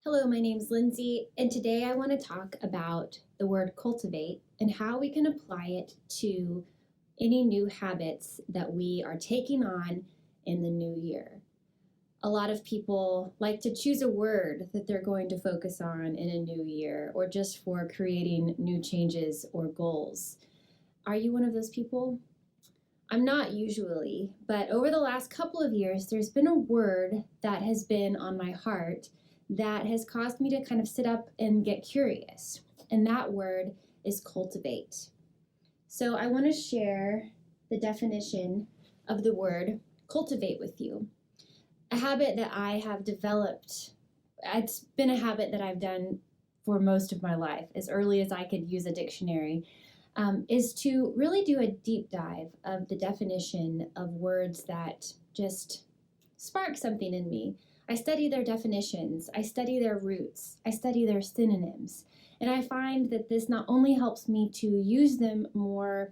Hello, my name's Lindsay, and today I want to talk about the word cultivate and how we can apply it to any new habits that we are taking on in the new year. A lot of people like to choose a word that they're going to focus on in a new year or just for creating new changes or goals. Are you one of those people? I'm not usually, but over the last couple of years, there's been a word that has been on my heart that has caused me to kind of sit up and get curious. And that word is cultivate. So I want to share the definition of the word cultivate with you. A habit that I have developed, it's been a habit that I've done for most of my life, as early as I could use a dictionary, is to really do a deep dive of the definition of words that just spark something in me. I study their definitions, I study their roots, I study their synonyms, and I find that this not only helps me to use them more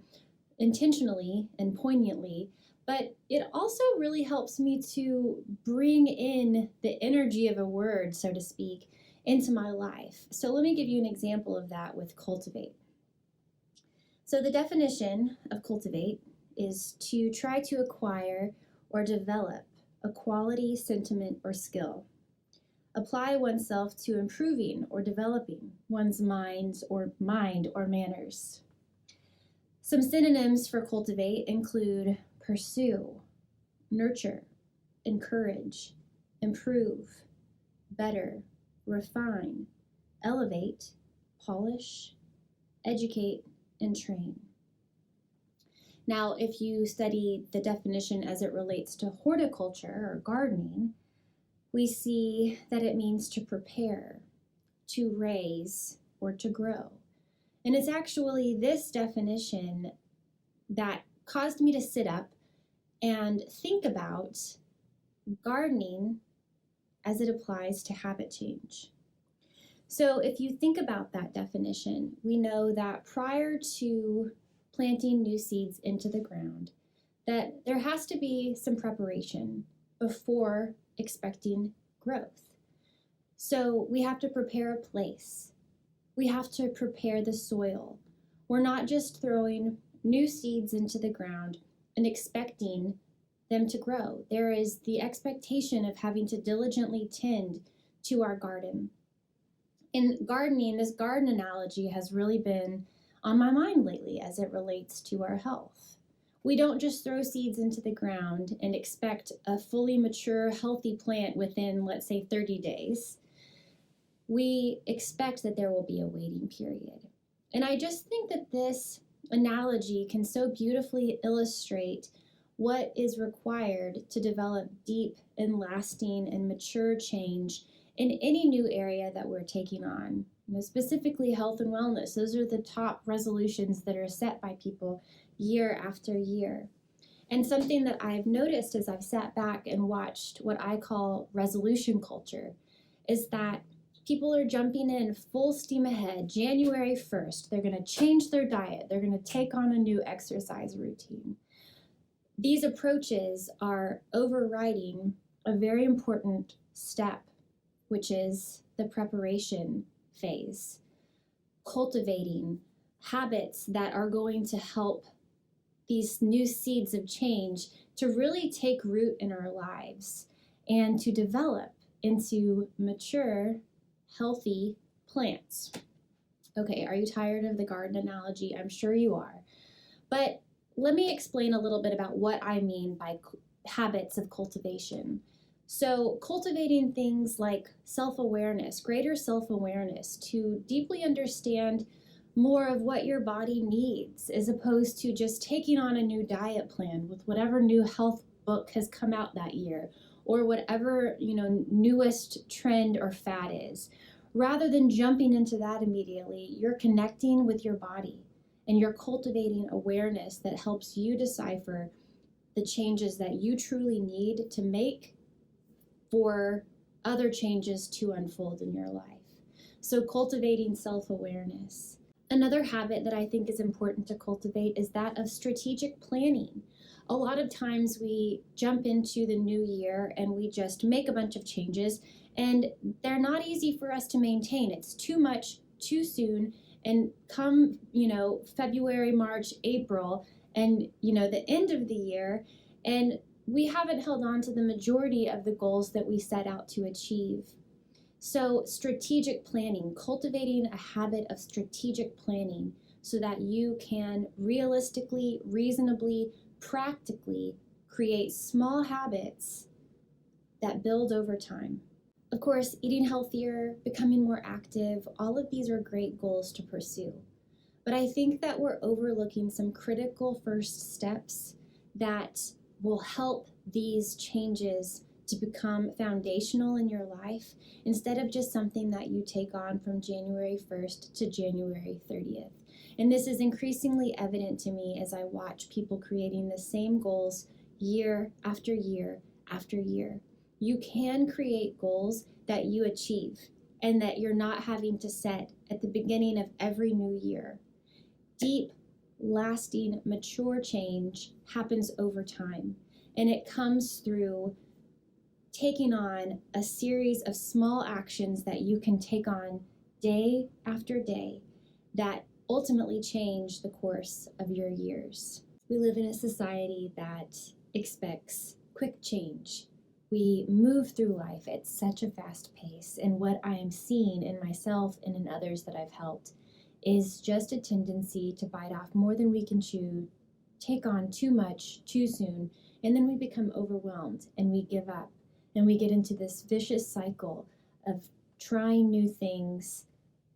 intentionally and poignantly, but it also really helps me to bring in the energy of a word, so to speak, into my life. So let me give you an example of that with cultivate. So the definition of cultivate is to try to acquire or develop a quality, sentiment, or skill. Apply oneself to improving or developing one's mind or manners. Some synonyms for cultivate include pursue, nurture, encourage, improve, better, refine, elevate, polish, educate, and train. Now, if you study the definition as it relates to horticulture or gardening, we see that it means to prepare, to raise, or to grow. And it's actually this definition that caused me to sit up and think about gardening as it applies to habit change. So if you think about that definition, we know that prior to planting new seeds into the ground, that there has to be some preparation before expecting growth. So we have to prepare a place. We have to prepare the soil. We're not just throwing new seeds into the ground and expecting them to grow. There is the expectation of having to diligently tend to our garden. In gardening, this garden analogy has really been on my mind lately as it relates to our health. We don't just throw seeds into the ground and expect a fully mature, healthy plant within, let's say, 30 days. We expect that there will be a waiting period. And I just think that this analogy can so beautifully illustrate what is required to develop deep and lasting and mature change in any new area that we're taking on. Specifically health and wellness. Those are the top resolutions that are set by people year after year. And something that I've noticed as I've sat back and watched what I call resolution culture is that people are jumping in full steam ahead. January 1st, they're going to change their diet. They're going to take on a new exercise routine. These approaches are overriding a very important step, which is the preparation phase, cultivating habits that are going to help these new seeds of change to really take root in our lives and to develop into mature, healthy plants. Okay, are you tired of the garden analogy? I'm sure you are. But let me explain a little bit about what I mean by habits of cultivation. So cultivating things like self-awareness, greater self-awareness, to deeply understand more of what your body needs, as opposed to just taking on a new diet plan with whatever new health book has come out that year, or whatever, newest trend or fad is. Rather than jumping into that immediately, you're connecting with your body and you're cultivating awareness that helps you decipher the changes that you truly need to make for other changes to unfold in your life. So cultivating self-awareness. Another habit that I think is important to cultivate is that of strategic planning. A lot of times we jump into the new year and we just make a bunch of changes And they're not easy for us to maintain. It's too much, too soon. And come, February, March, April, and, the end of the year, and we haven't held on to the majority of the goals that we set out to achieve. So, strategic planning, cultivating a habit of strategic planning so that you can realistically, reasonably, practically create small habits that build over time. Of course, eating healthier, becoming more active, all of these are great goals to pursue. But I think that we're overlooking some critical first steps that will help these changes to become foundational in your life instead of just something that you take on from January 1st to January 30th. And this is increasingly evident to me as I watch people creating the same goals year after year after year. You can create goals that you achieve and that you're not having to set at the beginning of every new year. Deep, lasting, mature change happens over time, and it comes through taking on a series of small actions that you can take on day after day that ultimately change the course of your years. We live in a society that expects quick change. We move through life at such a fast pace, and what I am seeing in myself and in others that I've helped is just a tendency to bite off more than we can chew, take on too much too soon, and then we become overwhelmed and we give up. And we get into this vicious cycle of trying new things,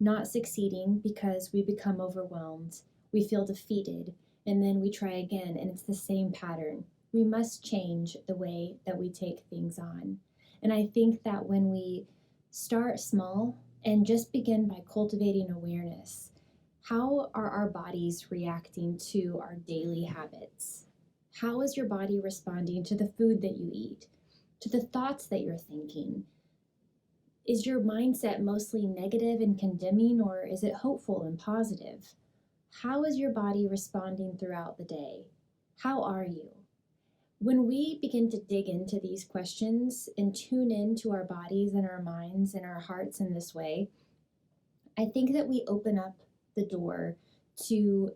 not succeeding because we become overwhelmed, we feel defeated, and then we try again, and it's the same pattern. We must change the way that we take things on. And I think that when we start small and just begin by cultivating awareness, how are our bodies reacting to our daily habits? How is your body responding to the food that you eat, to the thoughts that you're thinking? Is your mindset mostly negative and condemning, or is it hopeful and positive? How is your body responding throughout the day? How are you? When we begin to dig into these questions and tune in to our bodies and our minds and our hearts in this way, I think that we open up the door to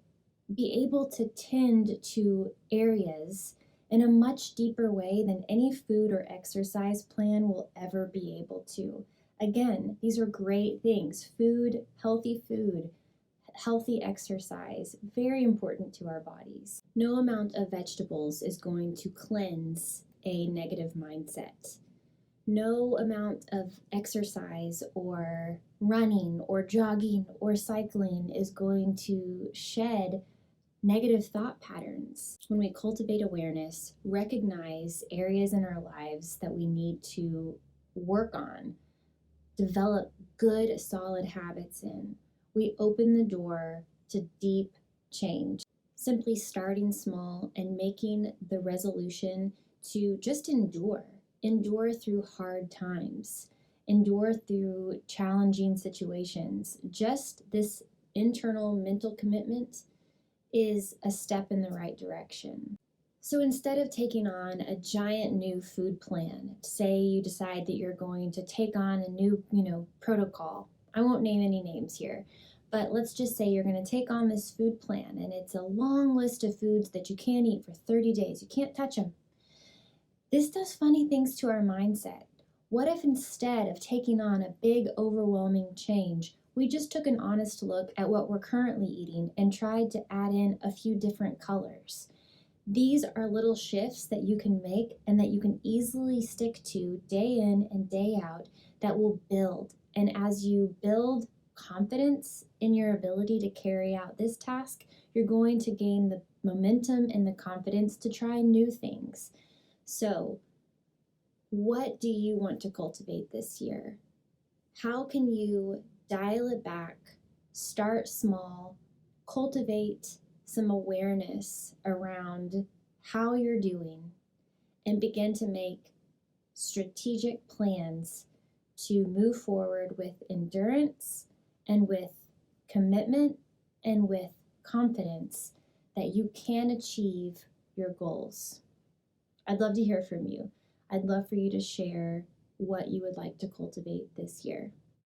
be able to tend to areas in a much deeper way than any food or exercise plan will ever be able to. Again, these are great things. Food, healthy exercise, very important to our bodies. No amount of vegetables is going to cleanse a negative mindset. No amount of exercise or running or jogging or cycling is going to shed negative thought patterns. When we cultivate awareness, recognize areas in our lives that we need to work on, develop good, solid habits in, we open the door to deep change. Simply starting small and making the resolution to just endure through hard times, endure through challenging situations. Just this internal mental commitment is a step in the right direction. So instead of taking on a giant new food plan, say you decide that you're going to take on a new, protocol. I won't name any names here, but let's just say you're going to take on this food plan, and it's a long list of foods that you can't eat for 30 days. You can't touch them. This does funny things to our mindset. What if instead of taking on a big, overwhelming change, we just took an honest look at what we're currently eating and tried to add in a few different colors? These are little shifts that you can make and that you can easily stick to day in and day out that will build. And as you build confidence in your ability to carry out this task, you're going to gain the momentum and the confidence to try new things. So, what do you want to cultivate this year? How can you dial it back, start small, cultivate some awareness around how you're doing, and begin to make strategic plans to move forward with endurance and with commitment and with confidence that you can achieve your goals? I'd love to hear from you. I'd love for you to share what you would like to cultivate this year.